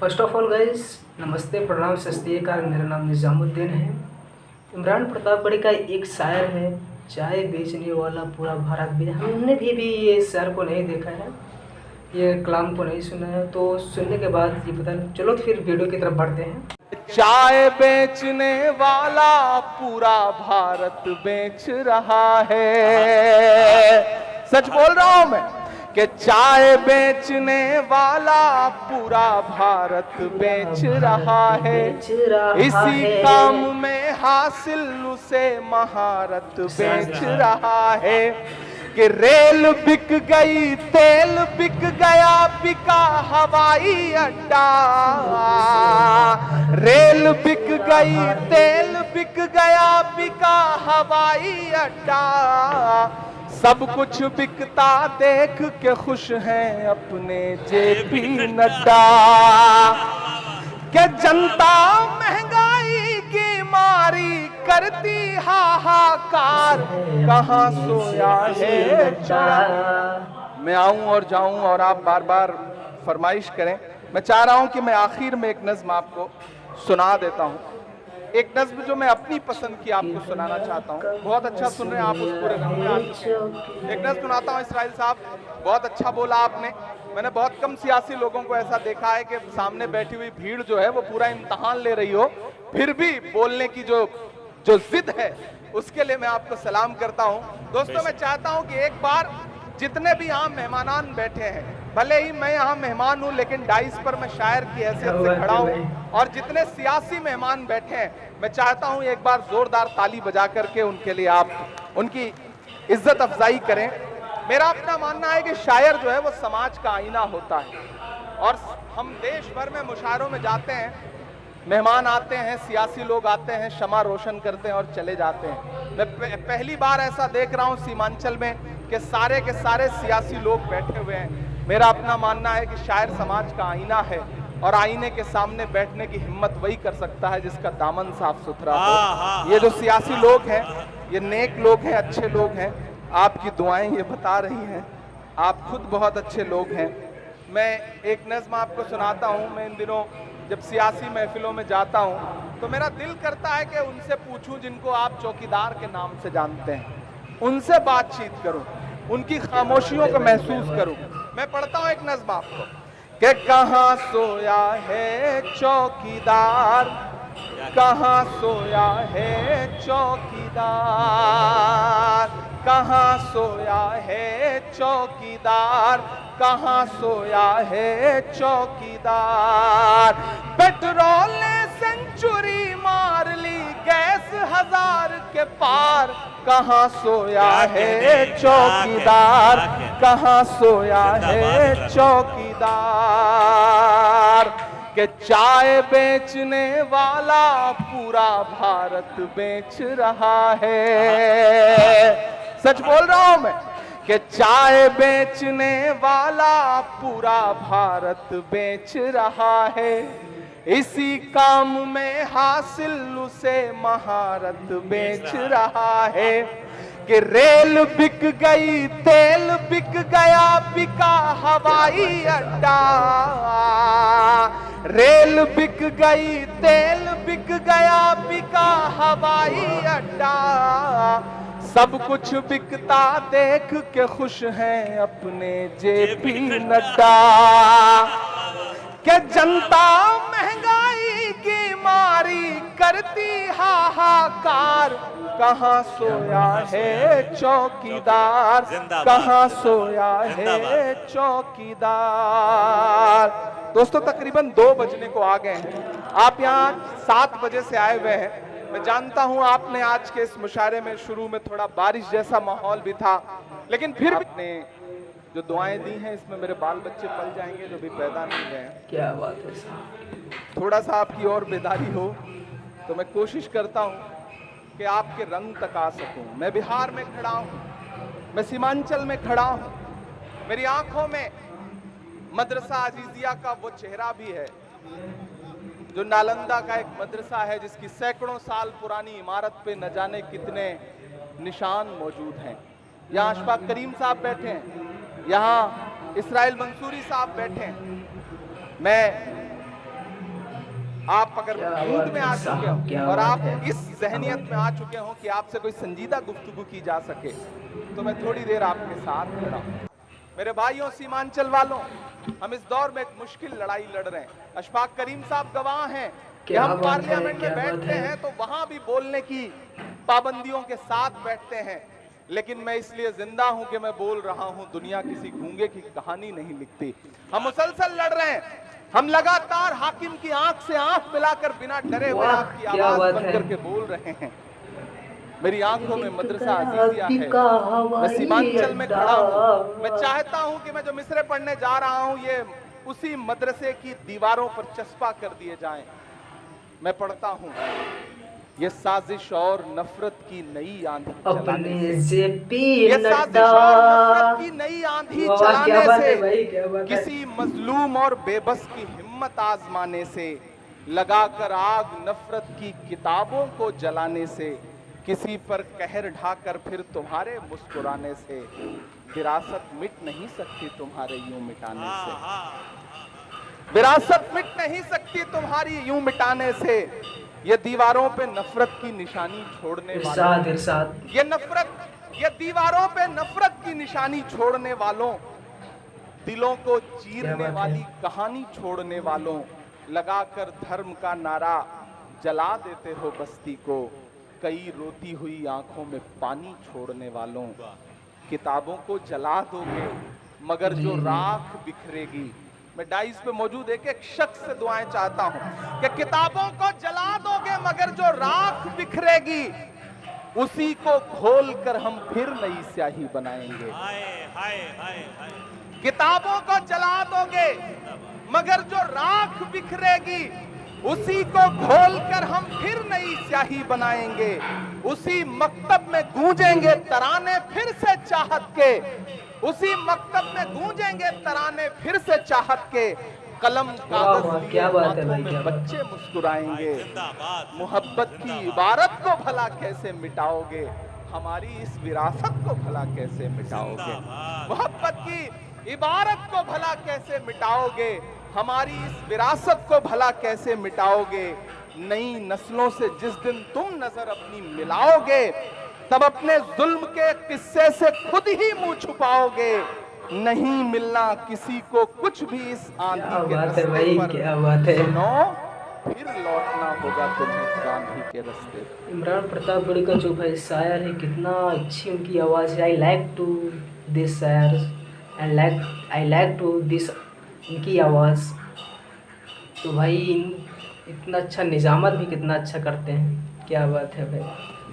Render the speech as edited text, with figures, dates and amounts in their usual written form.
First of all guys, नमस्ते, प्रणाम, सत श्री अकाल। मेरा नाम निज़ामुद्दीन है। इमरान प्रतापगढ़ी का एक शायर है, चाय बेचने वाला पूरा भारत भी। हमने भी ये शायर को नहीं देखा है, ये कलाम को नहीं सुना है, तो सुनने के बाद ये पता। चलो तो फिर वीडियो की तरफ बढ़ते हैं। चाय बेचने वाला पूरा भारत बेच रहा है। सच बोल रहा हूं मैं कि चाय बेचने वाला पूरा भारत बेच रहा है। इसी काम में हासिल उसे महारत बेच रहा है कि रेल बिक गई, तेल बिक गया, बिका हवाई अड्डा। रेल बिक गई, तेल बिक गया, बिका हवाई अड्डा। सब कुछ बिकता देख के खुश हैं अपने जेपी नड्डा। कि जनता महंगाई की मारी करती हाहाकार, कहाँ सोया है चार। मैं आऊं और जाऊं और आप बार बार फरमाइश करें। मैं चाह रहा हूं कि मैं आखिर में एक नज्म आपको सुना देता हूं, एक नज्म जो मैं अपनी पसंद की आपको सुनाना चाहता हूं। बहुत अच्छा सुन रहे हैं आप, उस पूरे रंग में आ चुके हैं। एक नज्म सुनाता हूं। इसराइल साहब, बहुत अच्छा बोला आपने। मैंने बहुत कम सियासी लोगों को ऐसा देखा है कि सामने बैठी हुई भीड़ जो है वो पूरा इम्तहान ले रही हो, फिर भी बोलने की जो जिद है, उसके लिए मैं आपको सलाम करता हूं। दोस्तों, मैं चाहता हूं कि एक बार जितने भी यहाँ मेहमानान बैठे हैं, भले ही मैं यहाँ मेहमान हूं लेकिन डाइस पर मैं शायर की हैसियत से खड़ा हूं, और जितने सियासी मेहमान बैठे हैं, मैं चाहता हूं एक बार जोरदार ताली बजा करके उनके लिए आप उनकी इज्जत अफजाई करें। मेरा अपना मानना है कि शायर जो है वो समाज का आईना होता है, और हम देश भर में मुशायरों में जाते हैं, मेहमान आते हैं, सियासी लोग आते हैं, शमा रोशन करते हैं और चले जाते हैं। मैं पहली बार ऐसा देख रहा हूं सीमांचल में कि सारे के सारे सियासी लोग बैठे हुए हैं। मेरा अपना मानना है कि शायर समाज का आईना है, और आईने के सामने बैठने की हिम्मत वही कर सकता है जिसका दामन साफ सुथरा हो। ये जो सियासी लोग हैं, ये नेक लोग हैं, अच्छे लोग हैं। आपकी दुआएं ये बता रही हैं, आप खुद बहुत अच्छे लोग हैं। मैं एक नज़्म आपको सुनाता हूँ। मैं इन दिनों जब सियासी महफिलों में जाता हूँ तो मेरा दिल करता है कि उनसे पूछूं जिनको आप चौकीदार के नाम से जानते हैं, उनसे बातचीत करूं, उनकी खामोशियों को महसूस करूं। मैं पढ़ता हूं एक नज़्म आपको कि कहाँ सोया है चौकीदार, कहाँ सोया है चौकीदार, कहाँ सोया है चौकीदार, कहाँ सोया है चौकीदार। पेट्रोल ने सेंचुरी मार ली, गैस 1000 के पार, कहाँ सोया है चौकीदार, कहाँ सोया है चौकीदार। कि चाय बेचने वाला पूरा भारत बेच रहा है। सच बोल रहा हूं मैं कि चाय बेचने वाला पूरा भारत बेच रहा है। इसी काम में हासिल उसे महारत बेच रहा है कि रेल बिक गई, तेल बिक गया, बिका हवाई अड्डा। रेल बिक गई, तेल बिक गया, बिका हवाई अड्डा। सब कुछ बिकता देख के खुश हैं अपने जेपी नड्डा। कि जनता महंगाई की मारी करती हाहाकार, कहाँ सोया है चौकीदार, कहाँ सोया है चौकीदार। दोस्तों, तकरीबन 2 बजने को आ गए हैं। आप यहाँ 7 बजे से आए हुए हैं। मैं जानता हूं आपने आज के इस मुशायरे में शुरू में थोड़ा बारिश जैसा माहौल भी था, लेकिन फिर भी आपने जो दुआएं दी हैं, इसमें मेरे बाल बच्चे पल जाएंगे जो भी पैदा नहीं हुए हैं। क्या बात है साहब। थोड़ा सा आपकी और बेदारी हो तो मैं कोशिश करता हूं कि आपके रंग तक आ सकूं। मैं बिहार में खड़ा हूं, मैं सीमांचल में खड़ा हूं। मेरी आंखों में मदरसा अजीजिया का वो चेहरा भी है जो नालंदा का एक मदरसा है, जिसकी सैकड़ों साल पुरानी इमारत पे न जाने कितने निशान मौजूद हैं। यहाँ अशफाक करीम साहब बैठे हैं, यहाँ इसराइल मंसूरी साहब बैठे हैं। मैं आप अगर क्या मूड बात में है आ साहब, चुके क्या हो और बात आप है। इस जहनियत में आ चुके हो कि आपसे कोई संजीदा गुफ्तगू की जा सके, तो मैं थोड़ी देर आपके साथ खड़ा हूं। मेरे भाइयों सीमांचल वालों, हम इस दौर में एक मुश्किल लड़ाई लड़ रहे हैं। अशफाक करीम साहब गवाह हैं कि क्या हम बात है, पार्लियामेंट में क्या बात बैठते है। हैं तो वहां भी बोलने की पाबंदियों के साथ बैठते हैं, लेकिन मैं इसलिए जिंदा हूं कि मैं बोल रहा हूं। दुनिया किसी गूंगे की कहानी नहीं लिखती। हम मुसलसल लड़ रहे हैं, हम लगातार हाकिम की आंख से आंख मिलाकर बिना डरे हुए वाह, आपकी क्या आवाज बात बन है। करके बोल रहे हैं। मेरी आंखों में बिक मदरसा गया अजीजिया है, बिका मैं हवाई सीमांचल में अड्डा। खड़ा हूं। मैं चाहता हूं कि मैं जो मिसरे पढ़ने जा रहा हूं ये उसी मदरसे की दीवारों पर चस्पा कर दिए जाएं। मैं पढ़ता हूं, ये साजिश और नफरत की नई आंधी चलाने अपने से, जेपी ये नड्डा। साजिश और नफरत की नई आंधी वाह वाह, क्या चलाने बात से, है भाई, क्या बात है। किसी मजलूम और बेबस की हिम्मत आजमाने से, लगाकर आग नफरत की किताबों को जलाने से, किसी पर कहर ढाकर फिर तुम्हारे मुस्कुराने से, विरासत मिट नहीं सकती तुम्हारे यूं मिटाने से, विरासत मिट नहीं सकती तुम्हारी यूं मिटाने से। ये दीवारों पे नफरत की निशानी छोड़ने वालों, इरशाद इरशाद। ये दीवारों पे नफरत की निशानी छोड़ने वालों, दिलों को क्या चीरने बात है। वाली कहानी छोड़ने वालों, लगाकर धर्म का नारा जला देते हो बस्ती को। कई रोती हुई आंखों में पानी छोड़ने वालों, किताबों को जला दोगे मगर जो राख बिखरेगी। मैं डाइस पे मौजूद एक एक शख्स से दुआएं चाहता हूं कि किताबों को जला दोगे मगर जो राख बिखरेगी, उसी को खोल कर हम फिर नई स्याही बनाएंगे। किताबों को जला दोगे मगर जो राख बिखरेगी, उसी को खोल कर हम फिर नई स्याही बनाएंगे। उसी मकतब में गूंजेंगे तराने फिर से चाहत के, उसी मकतब में गूंजेंगे तराने फिर से चाहत के। कलम कागज लिए क्या बात है हाथों भाई, में क्या बात। बच्चे मुस्कुराएंगे। मोहब्बत की इबारत को भला कैसे मिटाओगे, हमारी इस विरासत को भला कैसे मिटाओगे। मोहब्बत की इबारत को भला कैसे मिटाओगे, हमारी इस विरासत को भला कैसे मिटाओगे। नई नस्लों से जिस दिन तुम नजर अपनी मिलाओगे, तब अपने जुल्म के किस्से से खुद ही मुंह छुपाओगे। नहीं मिलना किसी को कुछ भी इस आंधी क्या के बात है रास्ते भाई, पर। क्या बात है। सुनो, फिर लौटना होगा तुम्हें गांधी के रास्ते। इमरान प्रतापगढ़ी का जो भाई शायर है, कितना अच्छी उनकी आवाज़ है। आई लाइक टू दिस शायर and I like to this इनकी आवाज़। तो भाई इतना अच्छा निजामत भी कितना अच्छा करते हैं। क्या बात है भाई।